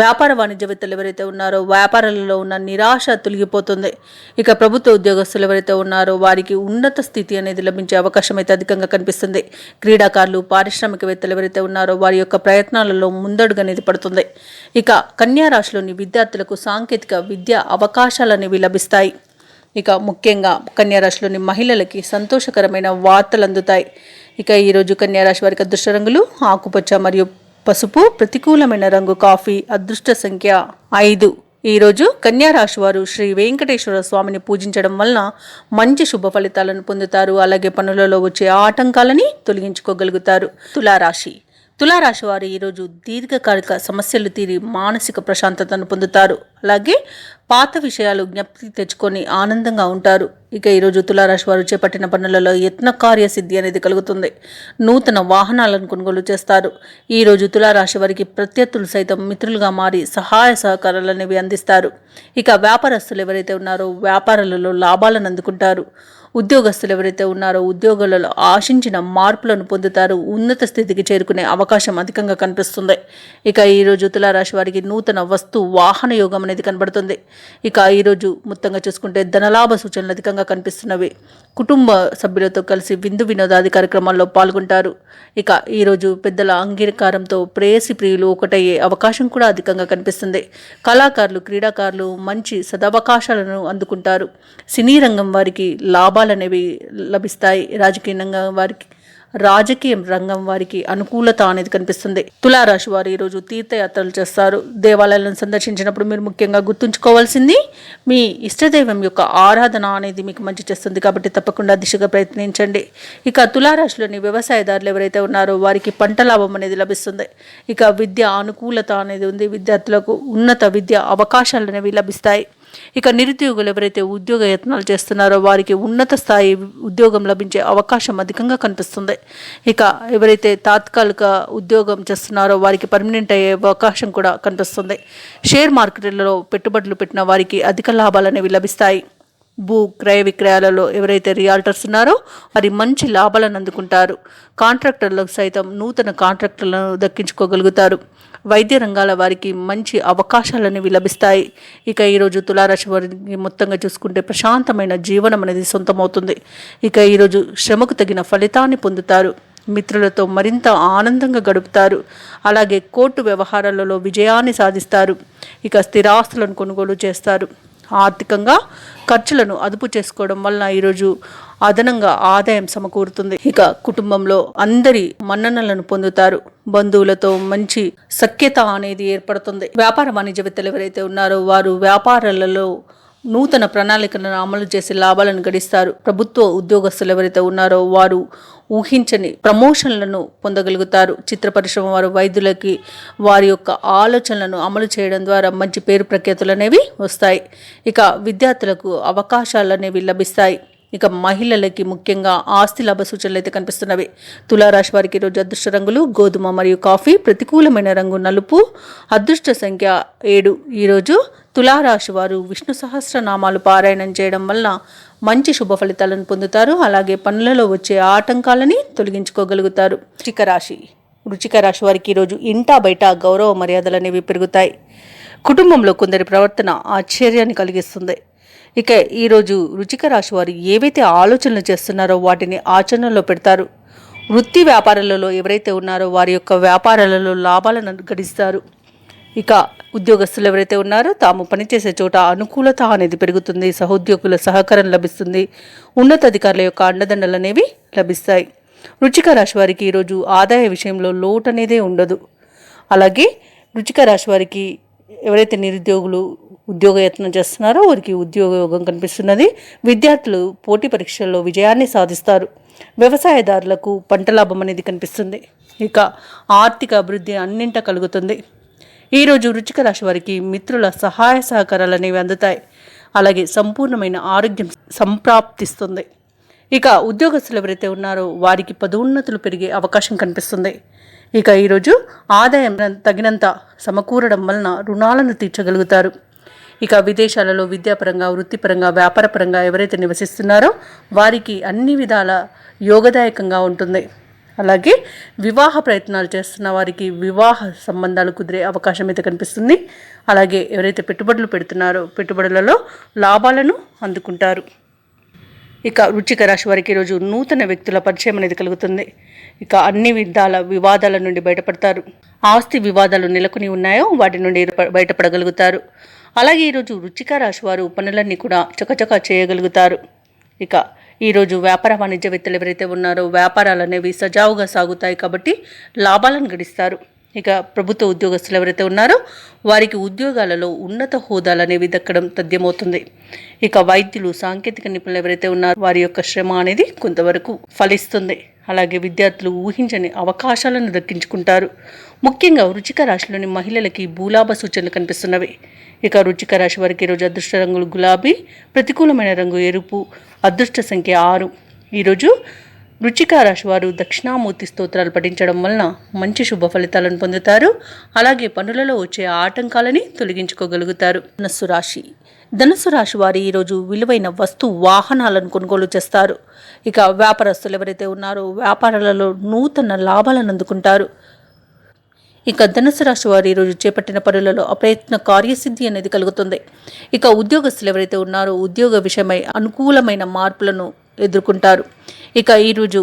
వ్యాపార వాణిజ్యవేత్తలు ఎవరైతే ఉన్నారో వ్యాపారాలలో ఉన్న నిరాశ తొలగిపోతుంది. ఇక ప్రభుత్వ ఉద్యోగస్తులు ఎవరైతే ఉన్నారో వారికి ఉన్నత స్థితి అనేది లభించే అవకాశం అయితే అధికంగా కనిపిస్తుంది. క్రీడాకారులు, పారిశ్రామికవేత్తలు ఎవరైతే ఉన్నారో వారి యొక్క ప్రయత్నాలలో ముందడుగు అనేది పడుతుంది. ఇక కన్యా రాశిలోని విద్యార్థులకు సాంకేతిక విద్యా అవకాశాలు అనేవి లభిస్తాయి. ఇక ముఖ్యంగా కన్యా రాశిలోని మహిళలకి సంతోషకరమైన వార్తలు అందుతాయి. ఇక ఈరోజు కన్యా రాశి వారికి అదృష్ట రంగులు ఆకుపచ్చ మరియు పసుపు, ప్రతికూలమైన రంగు కాఫీ, అదృష్ట సంఖ్య 5. ఈరోజు కన్యా రాశి వారు శ్రీ వెంకటేశ్వర స్వామిని పూజించడం వలన మంచి శుభ ఫలితాలను పొందుతారు. అలాగే పనులలో వచ్చే ఆటంకాలని తొలగించుకోగలుగుతారు. తులారాశి వారు ఈరోజు దీర్ఘకాలిక సమస్యలు తీరి మానసిక ప్రశాంతతను పొందుతారు. అలాగే పాత విషయాలు జ్ఞప్తి తెచ్చుకొని ఆనందంగా ఉంటారు. ఇక ఈరోజు తులారాశి వారు చేపట్టిన పనులలో యత్న కార్యసిద్ధి అనేది కలుగుతుంది. నూతన వాహనాలను కొనుగోలు చేస్తారు. ఈరోజు తులారాశి వారికి ప్రత్యర్థులు సైతం మిత్రులుగా మారి సహాయ సహకారాలు అనేవి అందిస్తారు. ఇక వ్యాపారస్తులు ఎవరైతే ఉన్నారో వ్యాపారాలలో లాభాలను అందుకుంటారు. ఉద్యోగస్తులు ఎవరైతే ఉన్నారో ఉద్యోగాలలో ఆశించిన మార్పులను పొందుతారు. ఉన్నత స్థితికి చేరుకునే అవకాశం అధికంగా కనిపిస్తుంది. ఇక ఈరోజు తులారాశి వారికి నూతన వస్తు వాహన యోగం అనేది కనబడుతుంది. ఇక ఈరోజు మొత్తంగా చూసుకుంటే ధనలాభ సూచనలు అధికంగా కనిపిస్తున్నవి. కుటుంబ సభ్యులతో కలిసి విందు వినోదాది కార్యక్రమాల్లో పాల్గొంటారు. ఇక ఈరోజు పెద్దల అంగీకారంతో ప్రేయసి ప్రియులు ఒకటయ్యే అవకాశం కూడా అధికంగా కనిపిస్తుంది. కళాకారులు, క్రీడాకారులు మంచి సదవకాశాలను అందుకుంటారు. సినీ రంగం వారికి లాభాలు అనేవి లభిస్తాయి. రాజకీయ రంగం వారికి రాజకీయ రంగం వారికి అనుకూలత అనేది కనిపిస్తుంది. తులారాశి వారు ఈరోజు తీర్థయాత్రలు చేస్తారు. దేవాలయాలను సందర్శించినప్పుడు మీరు ముఖ్యంగా గుర్తుంచుకోవాల్సింది మీ ఇష్టదైవం యొక్క ఆరాధన అనేది మీకు మంచి చేస్తుంది కాబట్టి తప్పకుండా దిశగా ప్రయత్నించండి. ఇక తులారాశిలోని వ్యవసాయదారులు ఎవరైతే ఉన్నారో వారికి పంట లాభం అనేది లభిస్తుంది. ఇక విద్య అనుకూలత అనేది ఉంది. విద్యార్థులకు ఉన్నత విద్య అవకాశాలు అనేవి లభిస్తాయి. ఇక నిరుద్యోగులు ఎవరైతే ఉద్యోగ యత్నాలు చేస్తున్నారో వారికి ఉన్నత స్థాయి ఉద్యోగం లభించే అవకాశం అధికంగా కనిపిస్తుంది. ఇక ఎవరైతే తాత్కాలిక ఉద్యోగం చేస్తున్నారో వారికి పర్మనెంట్ అయ్యే అవకాశం కూడా కనిపిస్తుంది. షేర్ మార్కెట్లలో పెట్టుబడులు పెట్టిన వారికి అధిక లాభాలు అనేవి లభిస్తాయి. భూ క్రయ విక్రయాలలో ఎవరైతే రియాల్టర్స్ ఉన్నారో వారి మంచి లాభాలను అందుకుంటారు. కాంట్రాక్టర్లకు సైతం నూతన కాంట్రాక్టర్లను దక్కించుకోగలుగుతారు. వైద్య రంగాల వారికి మంచి అవకాశాలు అనేవి లభిస్తాయి. ఇక ఈరోజు తులారాశి వారికి మొత్తంగా చూసుకుంటే ప్రశాంతమైన జీవనం అనేది సొంతమవుతుంది. ఇక ఈరోజు శ్రమకు తగిన ఫలితాన్ని పొందుతారు. మిత్రులతో మరింత ఆనందంగా గడుపుతారు. అలాగే కోర్టు వ్యవహారాలలో విజయాన్ని సాధిస్తారు. ఇక స్థిరాస్తులను కొనుగోలు చేస్తారు. ఆర్థికంగా ఖర్చులను అదుపు చేసుకోవడం వలన ఈరోజు అదనంగా ఆదాయం సమకూరుతుంది. ఇక కుటుంబంలో అందరి మన్ననలను పొందుతారు. బంధువులతో మంచి సఖ్యత అనేది ఏర్పడుతుంది. వ్యాపార వాణిజ్యవేత్తలు ఎవరైతే ఉన్నారో వారు వ్యాపారాలలో నూతన ప్రణాళికలను అమలు చేసి లాభాలను గడిస్తారు. ప్రభుత్వ ఉద్యోగస్తులు ఎవరైతే ఉన్నారో వారు ఊహించని ప్రమోషన్లను పొందగలుగుతారు. చిత్ర పరిశ్రమ వారు వైద్యులకి వారి యొక్క ఆలోచనలను అమలు చేయడం ద్వారా మంచి పేరు ప్రఖ్యాతులు అనేవి వస్తాయి. ఇక విద్యార్థులకు అవకాశాలు అనేవి లభిస్తాయి. ఇక మహిళలకి ముఖ్యంగా ఆస్తి లాభ సూచనలు అయితే కనిపిస్తున్నవి. తులారాశి వారికి ఈరోజు అదృష్ట రంగులు గోధుమ మరియు కాఫీ, ప్రతికూలమైన రంగు నలుపు, అదృష్ట సంఖ్య 7. ఈరోజు తులారాశి వారు విష్ణు సహస్రనామాలు పారాయణం చేయడం వల్ల మంచి శుభ ఫలితాలను పొందుతారు. అలాగే పనులలో వచ్చే ఆటంకాలని తొలగించుకోగలుగుతారు. వృశ్చిక రాశి వారికి ఈరోజు ఇంటా బయట గౌరవ మర్యాదలు అనేవి పెరుగుతాయి. కుటుంబంలో కొందరి ప్రవర్తన ఆశ్చర్యాన్ని కలిగిస్తుంది. ఇక ఈరోజు వృశ్చిక రాశి వారు ఏవైతే ఆలోచనలు చేస్తున్నారో వాటిని ఆచరణలో పెడతారు. వృత్తి వ్యాపారాలలో ఎవరైతే ఉన్నారో వారి యొక్క వ్యాపారాలలో లాభాలను గడిస్తారు. ఇక ఉద్యోగస్తులు ఎవరైతే ఉన్నారో తాము పనిచేసే చోట అనుకూలత అనేది పెరుగుతుంది. సహోద్యోగుల సహకారం లభిస్తుంది. ఉన్నతాధికారుల యొక్క అండదండలు అనేవి లభిస్తాయి. వృశ్చిక రాశి వారికి ఈరోజు ఆదాయ విషయంలో లోటు అనేదే ఉండదు. అలాగే వృశ్చిక రాశి వారికి ఎవరైతే నిరుద్యోగులు ఉద్యోగ యత్నం చేస్తున్నారో వారికి ఉద్యోగం కనిపిస్తున్నది. విద్యార్థులు పోటీ పరీక్షల్లో విజయాన్ని సాధిస్తారు. వ్యవసాయదారులకు పంట లాభం అనేది కనిపిస్తుంది. ఇక ఆర్థిక అభివృద్ధి అన్నింట కలుగుతుంది. ఈరోజు వృశ్చిక రాశి వారికి మిత్రుల సహాయ సహకారాలు అనేవి అందుతాయి. అలాగే సంపూర్ణమైన ఆరోగ్యం సంప్రాప్తిస్తుంది. ఇక ఉద్యోగస్తులు ఎవరైతే ఉన్నారో వారికి పదోన్నతులు పెరిగే అవకాశం కనిపిస్తుంది. ఇక ఈరోజు ఆదాయం తగినంత సమకూరడం వలన రుణాలను తీర్చగలుగుతారు. ఇక విదేశాలలో విద్యాపరంగా, వృత్తిపరంగా, వ్యాపారపరంగా ఎవరైతే నివసిస్తున్నారో వారికి అన్ని విధాల యోగదాయకంగా ఉంటుంది. అలాగే వివాహ ప్రయత్నాలు చేస్తున్న వారికి వివాహ సంబంధాలు కుదిరే అవకాశం అయితే కనిపిస్తుంది. అలాగే ఎవరైతే పెట్టుబడులు పెడుతున్నారో పెట్టుబడులలో లాభాలను అందుకుంటారు. ఇక వృశ్చిక రాశి వారికి ఈరోజు నూతన వ్యక్తుల పరిచయం అనేది కలుగుతుంది. ఇక అన్ని విధాల వివాదాల నుండి బయటపడతారు. ఆస్తి వివాదాలు నెలకొని ఉన్నాయో వాటి నుండి బయటపడగలుగుతారు. అలాగే ఈరోజు వృశ్చిక రాశి వారు పనులన్నీ కూడా చకచకా చేయగలుగుతారు. ఇక ఈరోజు వ్యాపార వాణిజ్యవేత్తలు ఎవరైతే ఉన్నారో వ్యాపారాలు అనేవి సజావుగా సాగుతాయి కాబట్టి లాభాలను గడిస్తారు. ఇక ప్రభుత్వ ఉద్యోగస్తులు ఎవరైతే ఉన్నారో వారికి ఉద్యోగాలలో ఉన్నత హోదాలు అనేవి దక్కడం తథ్యమవుతుంది. ఇక వైద్యులు, సాంకేతిక నిపుణులు ఎవరైతే ఉన్నారో వారి యొక్క శ్రమ అనేది కొంతవరకు ఫలిస్తుంది. అలాగే విద్యార్థులు ఊహించని అవకాశాలను దక్కించుకుంటారు. ముఖ్యంగా వృశ్చిక రాశిలోని మహిళలకి భూలాభ సూచనలు కనిపిస్తున్నవి. ఇక వృశ్చిక రాశి వారికి ఈరోజు అదృష్ట రంగులు గులాబీ, ప్రతికూలమైన రంగు ఎరుపు, అదృష్ట సంఖ్య 6. ఈరోజు వృశ్చిక రాశి వారు దక్షిణామూర్తి స్తోత్రాలు పఠించడం వలన మంచి శుభ ఫలితాలను పొందుతారు. అలాగే పనులలో వచ్చే ఆటంకాలని తొలగించుకోగలుగుతారు. ధనుస్సు రాశి వారు ఈరోజు విలువైన వాహనాలను కొనుగోలు చేస్తారు. ఇక వ్యాపారస్తులు ఎవరైతే ఉన్నారో వ్యాపారాలలో నూతన లాభాలను అందుకుంటారు. ఇక ధనుసు రాశి వారు ఈరోజు చేపట్టిన పనులలో అప్రయత్న కార్యసిద్ధి అనేది కలుగుతుంది. ఇక ఉద్యోగస్తులు ఎవరైతే ఉన్నారో ఉద్యోగ విషయమై అనుకూలమైన మార్పులను ఎదుర్కొంటారు. ఇక ఈరోజు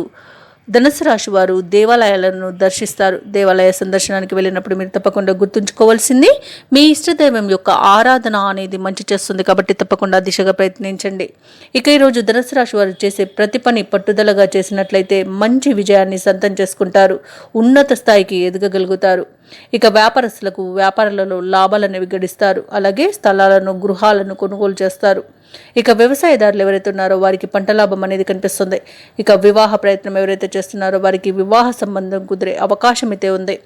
ధనుసు రాశి వారు దేవాలయాలను దర్శిస్తారు. దేవాలయ సందర్శనానికి వెళ్ళినప్పుడు మీరు తప్పకుండా గుర్తుంచుకోవాల్సింది మీ ఇష్టదైవం యొక్క ఆరాధన అనేది మంచి చేస్తుంది కాబట్టి తప్పకుండా దిశగా ప్రయత్నించండి. ఇక ఈరోజు ధనుసు రాశి వారు చేసే ప్రతి పని పట్టుదలగా చేసినట్లయితే మంచి విజయాన్ని సొంతం చేసుకుంటారు, ఉన్నత స్థాయికి ఎదగగలుగుతారు. ఇక వ్యాపారస్తులకు వ్యాపారాలలో లాభాలను గడిస్తారు. అలాగే స్థలాలను గృహాలను కొనుగోలు చేస్తారు. ఇక వ్యవసాయదారులు ఎవరైతే ఉన్నారో వారికి పంట లాభం అనేది కనిపిస్తుంది. ఇక వివాహ ప్రయత్నం ఎవరైతే చేస్తున్నారో వారికి వివాహ సంబంధం కుదిరే అవకాశం అయితే ఉంది.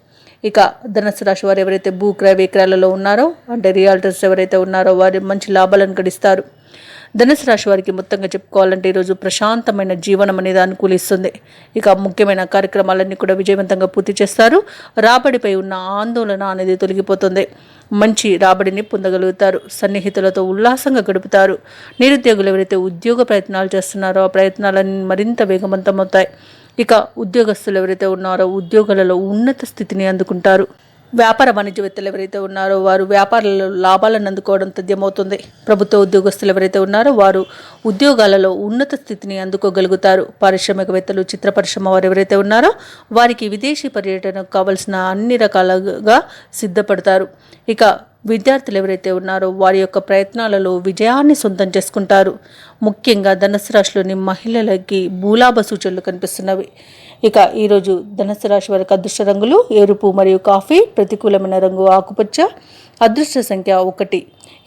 ఇక ధనుసు రాశి వారు ఎవరైతే భూ క్రయ విక్రయాలలో ఉన్నారో అంటే రియాల్టర్స్ ఎవరైతే ఉన్నారో వారు మంచి లాభాలను గడిస్తారు. ధనుసు రాశి వారికి మొత్తంగా చెప్పుకోవాలంటే ఈరోజు ప్రశాంతమైన జీవనం అనేది అనుకూలిస్తుంది. ఇక ముఖ్యమైన కార్యక్రమాలన్నీ కూడా విజయవంతంగా పూర్తి చేస్తారు. రాబడిపై ఉన్న ఆందోళన అనేది తొలగిపోతుంది. మంచి రాబడిని పొందగలుగుతారు. సన్నిహితులతో ఉల్లాసంగా గడుపుతారు. నిరుద్యోగులు ఎవరైతే ఉద్యోగ ప్రయత్నాలు చేస్తున్నారో ఆ ప్రయత్నాలన్నీ మరింత వేగవంతమవుతాయి. ఇక ఉద్యోగస్తులు ఎవరైతే ఉన్నారో ఉద్యోగాలలో ఉన్నత స్థితిని అందుకుంటారు. వ్యాపార వాణిజ్యవేత్తలు ఎవరైతే ఉన్నారో వారు వ్యాపారాలలో లాభాలను అందుకోవడం తథ్యమవుతుంది. ప్రభుత్వ ఉద్యోగస్తులు ఎవరైతే ఉన్నారో వారు ఉద్యోగాలలో ఉన్నత స్థితిని అందుకోగలుగుతారు. పారిశ్రామికవేత్తలు, చిత్ర పరిశ్రమ వారు ఎవరైతే ఉన్నారో వారికి విదేశీ పర్యటనకు కావలసిన అన్ని రకాలుగా సిద్ధపడతారు. ఇక విద్యార్థులు ఎవరైతే ఉన్నారో వారి యొక్క ప్రయత్నాలలో విజయాన్ని సొంతం చేసుకుంటారు. ముఖ్యంగా ధనుసు రాశిలోని మహిళలకి భూలాభ సూచనలు కనిపిస్తున్నవి. ఇక ఈరోజు ధనుసు రాశి వారికి అదృష్ట రంగులు ఎరుపు మరియు కాఫీ, ప్రతికూలమైన రంగు ఆకుపచ్చ, అదృష్ట సంఖ్య 1.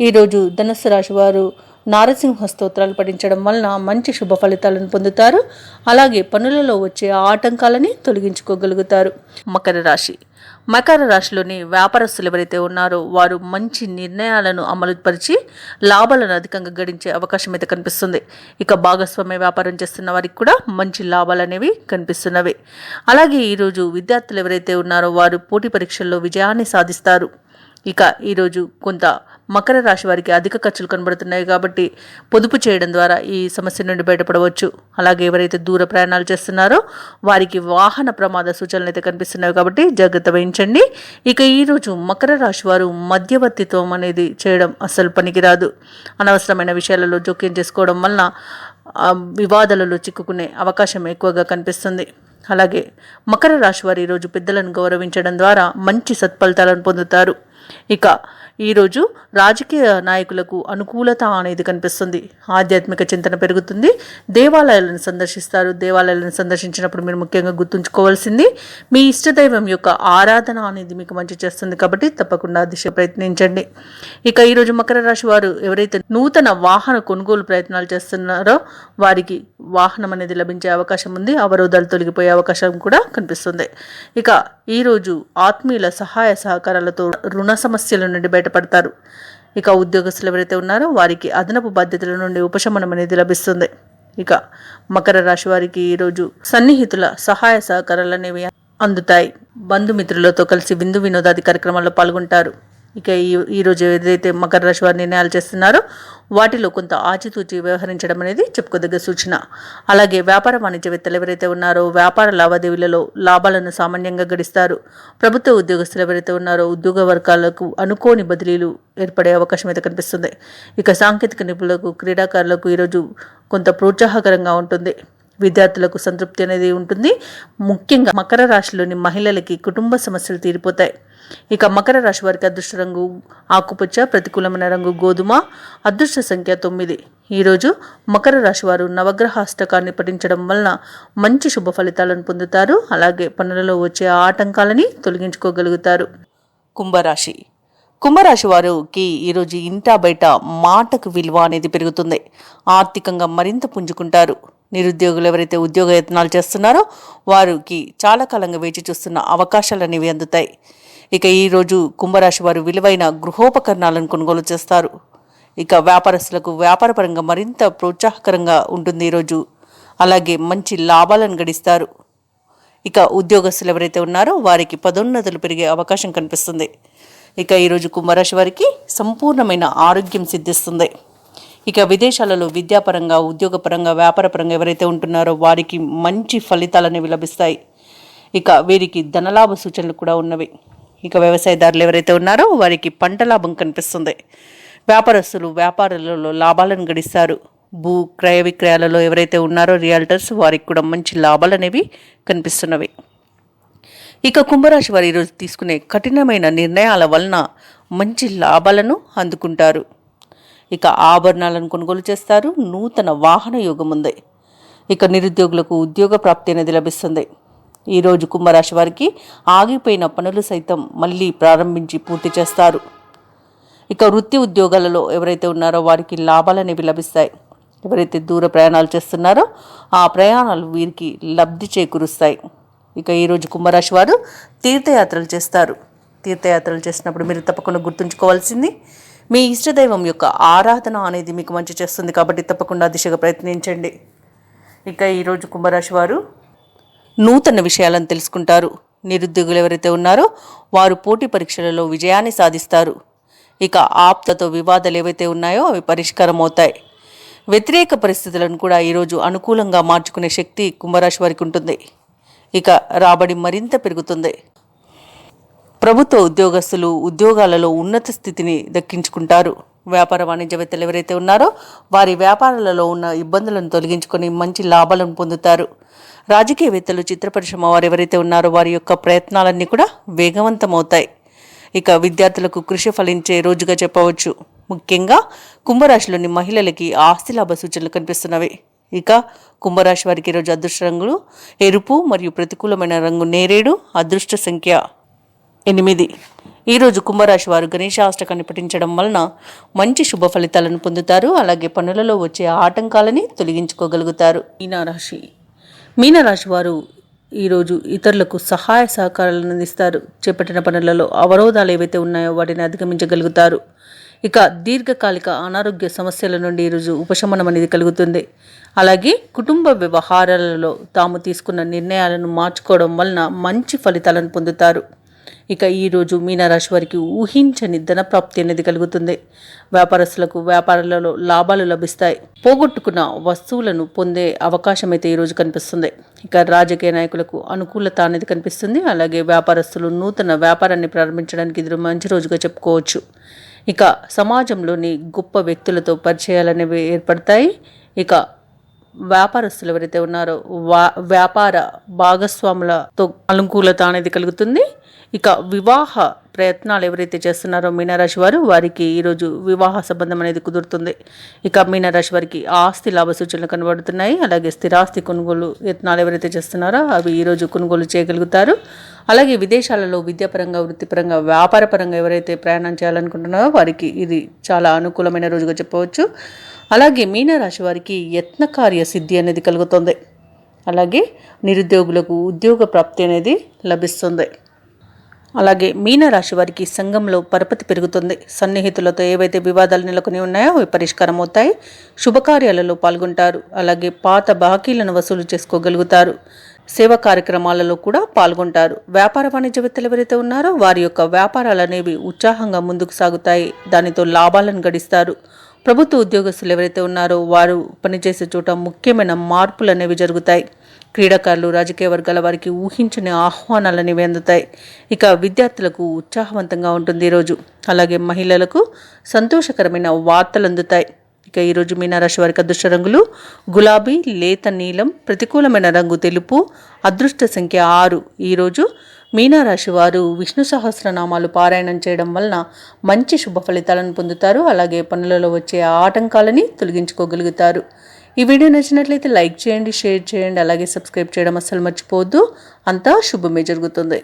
ఈరోజు ధనుసు రాశి వారు నారసింహ స్తోత్రాలు పఠించడం వలన మంచి శుభ ఫలితాలను పొందుతారు. అలాగే పనులలో వచ్చే ఆటంకాలని తొలగించుకోగలుగుతారు. మకర రాశిలోని వ్యాపారస్తులు ఎవరైతే ఉన్నారో వారు మంచి నిర్ణయాలను అమలుపరిచి లాభాలను అధికంగా గడించే అవకాశం అయితే కనిపిస్తుంది. ఇక భాగస్వామ్య వ్యాపారం చేస్తున్న వారికి కూడా మంచి లాభాలు అనేవి కనిపిస్తున్నవి. అలాగే ఈరోజు విద్యార్థులు ఎవరైతే ఉన్నారో వారు పోటీ పరీక్షల్లో విజయాన్ని సాధిస్తారు. ఇక ఈరోజు కొంత మకర రాశి వారికి అధిక ఖర్చులు కనబడుతున్నాయి కాబట్టి పొదుపు చేయడం ద్వారా ఈ సమస్య నుండి బయటపడవచ్చు. అలాగే ఎవరైతే దూర ప్రయాణాలు చేస్తున్నారో వారికి వాహన ప్రమాద సూచనలు అయితే కనిపిస్తున్నాయి కాబట్టి జాగ్రత్త వహించండి. ఇక ఈరోజు మకర రాశి వారు మధ్యవర్తిత్వం అనేది చేయడం అస్సలు పనికిరాదు. అనవసరమైన విషయాలలో జోక్యం చేసుకోవడం వలన వివాదాలలో చిక్కుకునే అవకాశం ఎక్కువగా కనిపిస్తుంది. అలాగే మకర రాశి వారు ఈరోజు పెద్దలను గౌరవించడం ద్వారా మంచి సత్ఫలితాలను పొందుతారు. ఇక ఈరోజు రాజకీయ నాయకులకు అనుకూలత అనేది కనిపిస్తుంది. ఆధ్యాత్మిక చింతన పెరుగుతుంది. దేవాలయాలను సందర్శిస్తారు. దేవాలయాలను సందర్శించినప్పుడు మీరు ముఖ్యంగా గుర్తుంచుకోవాల్సింది మీ ఇష్టదైవం యొక్క ఆరాధన అనేది మీకు మంచి చేస్తుంది కాబట్టి తప్పకుండా దిశ ప్రయత్నించండి. ఇక ఈరోజు మకర రాశి వారు ఎవరైతే నూతన వాహన కొనుగోలు ప్రయత్నాలు చేస్తున్నారో వారికి వాహనం అనేది లభించే అవకాశం ఉంది. అవరోధాలు తొలగిపోయే అవకాశం కూడా కనిపిస్తుంది. ఇక ఈరోజు ఆత్మీయుల సహాయ సహకారాలతో రుణ సమస్యల నుండి బయటపడతారు. ఇక ఉద్యోగస్తులు ఎవరైతే ఉన్నారో వారికి అదనపు బాధ్యతల నుండి ఉపశమనం అనేది లభిస్తుంది. ఇక మకర రాశి వారికి ఈరోజు సన్నిహితుల సహాయ సహకారాలు అనేవి అందుతాయి. బంధుమిత్రులతో కలిసి విందు వినోదాది కార్యక్రమాల్లో పాల్గొంటారు. ఇక ఈరోజు ఏదైతే మకర రాశి వారు నిర్ణయాలు చేస్తున్నారో వాటిలో కొంత ఆచితూచి వ్యవహరించడం అనేది చెప్పుకోదగ్గ సూచన. అలాగే వ్యాపార వాణిజ్యవేత్తలు ఎవరైతే ఉన్నారో వ్యాపార లావాదేవీలలో లాభాలను సామాన్యంగా గడిస్తారు. ప్రభుత్వ ఉద్యోగస్తులు ఎవరైతే ఉన్నారో ఉద్యోగ వర్గాలకు అనుకోని బదిలీలు ఏర్పడే అవకాశం అయితే కనిపిస్తుంది. ఇక సాంకేతిక నిపుణులకు, క్రీడాకారులకు ఈరోజు కొంత ప్రోత్సాహకరంగా ఉంటుంది. విద్యార్థులకు సంతృప్తి అనేది ఉంటుంది. ముఖ్యంగా మకర రాశిలోని మహిళలకి కుటుంబ సమస్యలు తీరిపోతాయి. ఇక మకర రాశి వారికి అదృష్ట రంగు ఆకుపచ్చ, ప్రతికూలమైన రంగు గోధుమ, అదృష్ట సంఖ్య 9. ఈరోజు మకర రాశి వారు నవగ్రహాష్టకాన్ని పఠించడం వలన మంచి శుభ ఫలితాలను పొందుతారు. అలాగే పనులలో వచ్చే ఆటంకాలని తొలగించుకోగలుగుతారు. కుంభరాశి వారికి ఈరోజు ఇంటా బయట మాటకు విలువ అనేది పెరుగుతుంది. ఆర్థికంగా మరింత పుంజుకుంటారు. నిరుద్యోగులు ఎవరైతే ఉద్యోగ యత్నాలు చేస్తున్నారో వారికి చాలా కాలంగా వేచి చూస్తున్న అవకాశాలు అనేవి అందుతాయి. ఇక ఈరోజు కుంభరాశి వారు విలువైన గృహోపకరణాలను కొనుగోలు చేస్తారు. ఇక వ్యాపారస్తులకు వ్యాపారపరంగా మరింత ప్రోత్సాహకరంగా ఉంటుంది ఈరోజు. అలాగే మంచి లాభాలను గడిస్తారు. ఇక ఉద్యోగస్తులు ఎవరైతే ఉన్నారో వారికి పదోన్నతులు పెరిగే అవకాశం కనిపిస్తుంది. ఇక ఈరోజు కుంభరాశి వారికి సంపూర్ణమైన ఆరోగ్యం సిద్ధిస్తుంది. ఇక విదేశాలలో విద్యాపరంగా, ఉద్యోగపరంగా, వ్యాపారపరంగా ఎవరైతే ఉంటున్నారో వారికి మంచి ఫలితాలు అనేవి లభిస్తాయి. ఇక వీరికి ధనలాభ సూచనలు కూడా ఉన్నవి. ఇక వ్యవసాయదారులు ఎవరైతే ఉన్నారో వారికి పంట లాభం కనిపిస్తుంది. వ్యాపారస్తులు వ్యాపారాలలో లాభాలను గడిస్తారు. భూ క్రయ విక్రయాలలో ఎవరైతే ఉన్నారో రియల్టర్స్ వారికి కూడా మంచి లాభాలు అనేవి కనిపిస్తున్నవి. ఇక కుంభరాశి వారు ఈరోజు తీసుకునే కఠినమైన నిర్ణయాల వలన మంచి లాభాలను అందుకుంటారు. ఇక ఆభరణాలను కొనుగోలు చేస్తారు. నూతన వాహన యోగం ఉంది. ఇక నిరుద్యోగులకు ఉద్యోగ ప్రాప్తి అనేది లభిస్తుంది. ఈరోజు కుంభరాశి వారికి ఆగిపోయిన పనులు సైతం మళ్ళీ ప్రారంభించి పూర్తి చేస్తారు. ఇక వృత్తి ఉద్యోగాలలో ఎవరైతే ఉన్నారో వారికి లాభాలు అనేవి లభిస్తాయి. ఎవరైతే దూర ప్రయాణాలు చేస్తున్నారో ఆ ప్రయాణాలు వీరికి లబ్ధి చేకూరుస్తాయి. ఇక ఈరోజు కుంభరాశి వారు తీర్థయాత్రలు చేస్తారు. తీర్థయాత్రలు చేసినప్పుడు మీరు తప్పకుండా గుర్తుంచుకోవాల్సింది మీ ఇష్టదైవం యొక్క ఆరాధన అనేది మీకు మంచి చేస్తుంది కాబట్టి తప్పకుండా దిశగా ప్రయత్నించండి. ఇక ఈరోజు కుంభరాశి వారు నూతన విషయాలను తెలుసుకుంటారు. నిరుద్యోగులు ఎవరైతే ఉన్నారో వారు పోటీ పరీక్షలలో విజయాన్ని సాధిస్తారు. ఇక ఆప్తతో వివాదాలు ఏవైతే ఉన్నాయో అవి పరిష్కారం అవుతాయి. వ్యతిరేక పరిస్థితులను కూడా ఈరోజు అనుకూలంగా మార్చుకునే శక్తి కుంభరాశి వారికి ఉంటుంది. ఇక రాబడి మరింత పెరుగుతుంది. ప్రభుత్వ ఉద్యోగస్తులు ఉద్యోగాలలో ఉన్నత స్థితిని దక్కించుకుంటారు. వ్యాపార వాణిజ్యవేత్తలు ఎవరైతే ఉన్నారో వారి వ్యాపారాలలో ఉన్న ఇబ్బందులను తొలగించుకొని మంచి లాభాలను పొందుతారు. రాజకీయవేత్తలు, చిత్ర పరిశ్రమ వారు ఎవరైతే ఉన్నారో వారి యొక్క ప్రయత్నాలన్నీ కూడా వేగవంతమవుతాయి. ఇక విద్యార్థులకు కృషి ఫలించే రోజుగా చెప్పవచ్చు. ముఖ్యంగా కుంభరాశిలోని మహిళలకి ఆస్తి లాభ సూచనలు కనిపిస్తున్నవి. ఇక కుంభరాశి వారికి ఈరోజు అదృష్ట రంగులు ఎరుపు మరియు ప్రతికూలమైన రంగు నేరేడు. అదృష్ట సంఖ్య 8. ఈరోజు కుంభరాశి వారు గణేశాష్టకాన్ని పఠించడం వలన మంచి శుభ ఫలితాలను పొందుతారు. అలాగే పనులలో వచ్చే ఆటంకాలని తొలగించుకోగలుగుతారు. మీనరాశి వారు ఈరోజు ఇతరులకు సహాయ సహకారాలను అందిస్తారు. చేపట్టిన పనులలో అవరోధాలు ఏవైతే ఉన్నాయో వాటిని అధిగమించగలుగుతారు. ఇక దీర్ఘకాలిక అనారోగ్య సమస్యల నుండి ఈరోజు ఉపశమనం అనేది కలుగుతుంది. అలాగే కుటుంబ వ్యవహారాలలో తాము తీసుకున్న నిర్ణయాలను మార్చుకోవడం వలన మంచి ఫలితాలను పొందుతారు. ఇక ఈరోజు మీనరాశి వారికి ఊహించని ధనప్రాప్తి అనేది కలుగుతుంది. వ్యాపారస్తులకు వ్యాపారాలలో లాభాలు లభిస్తాయి. పోగొట్టుకున్న వస్తువులను పొందే అవకాశం అయితే ఈరోజు కనిపిస్తుంది. ఇక రాజకీయ నాయకులకు అనుకూలత అనేది కనిపిస్తుంది. అలాగే వ్యాపారస్తులు నూతన వ్యాపారాన్ని ప్రారంభించడానికి ఇది మంచి రోజుగా చెప్పుకోవచ్చు. ఇక సమాజంలోని గొప్ప వ్యక్తులతో పరిచయాలు అనేవి ఏర్పడతాయి. ఇక వ్యాపారస్తులు ఎవరైతే ఉన్నారో వ్యాపార భాగస్వాములతో అనుకూలత అనేది కలుగుతుంది. ఇక వివాహ ప్రయత్నాలు ఎవరైతే చేస్తున్నారో మీనరాశి వారు వారికి ఈరోజు వివాహ సంబంధం అనేది కుదురుతుంది. ఇక మీనరాశి వారికి ఆస్తి లాభ సూచనలు కనబడుతున్నాయి. అలాగే స్థిరాస్తి కొనుగోలు యత్నాలు ఎవరైతే చేస్తున్నారో అవి ఈరోజు కొనుగోలు చేయగలుగుతారు. అలాగే విదేశాలలో విద్యాపరంగా, వృత్తిపరంగా, వ్యాపారపరంగా ఎవరైతే ప్రయాణం చేయాలనుకుంటున్నారో వారికి ఇది చాలా అనుకూలమైన రోజుగా చెప్పవచ్చు. అలాగే మీనరాశి వారికి యత్నకార్య సిద్ధి అనేది కలుగుతుంది. అలాగే నిరుద్యోగులకు ఉద్యోగ ప్రాప్తి అనేది లభిస్తుంది. అలాగే మీనరాశి వారికి సంఘంలో పరపతి పెరుగుతుంది. సన్నిహితులతో ఏవైతే వివాదాలు నెలకొని ఉన్నాయో అవి పరిష్కారం అవుతాయి. శుభకార్యాలలో పాల్గొంటారు. అలాగే పాత బాకీలను వసూలు చేసుకోగలుగుతారు. సేవా కార్యక్రమాలలో కూడా పాల్గొంటారు. వ్యాపార వాణిజ్యవేత్తలు ఎవరైతే ఉన్నారో వారి యొక్క వ్యాపారాలు అనేవి ఉత్సాహంగా ముందుకు సాగుతాయి. దానితో లాభాలను గడిస్తారు. ప్రభుత్వ ఉద్యోగస్తులు ఎవరైతే ఉన్నారో వారు పనిచేసే చోట ముఖ్యమైన మార్పులు అనేవి జరుగుతాయి. క్రీడాకారులు, రాజకీయ వర్గాల వారికి ఊహించని ఆహ్వానాలు అనేవి అందుతాయి. ఇక విద్యార్థులకు ఉత్సాహవంతంగా ఉంటుంది ఈరోజు. అలాగే మహిళలకు సంతోషకరమైన వార్తలు అందుతాయి. ఇక ఈరోజు మీనరాశి వారికి అదృష్ట రంగులు గులాబీ, లేత నీలం, ప్రతికూలమైన రంగు తెలుపు. అదృష్ట సంఖ్య 6. ఈరోజు మీనరాశి వారు విష్ణు సహస్రనామాలు పారాయణం చేయడం వలన మంచి శుభ ఫలితాలను పొందుతారు. అలాగే పనులలో వచ్చే ఆటంకాలని తొలగించుకోగలుగుతారు. ఈ వీడియో నచ్చినట్లయితే లైక్ చేయండి, షేర్ చేయండి, అలాగే సబ్స్క్రైబ్ చేయడం అస్సలు మర్చిపోవద్దు. అంతా శుభమే జరుగుతుంది.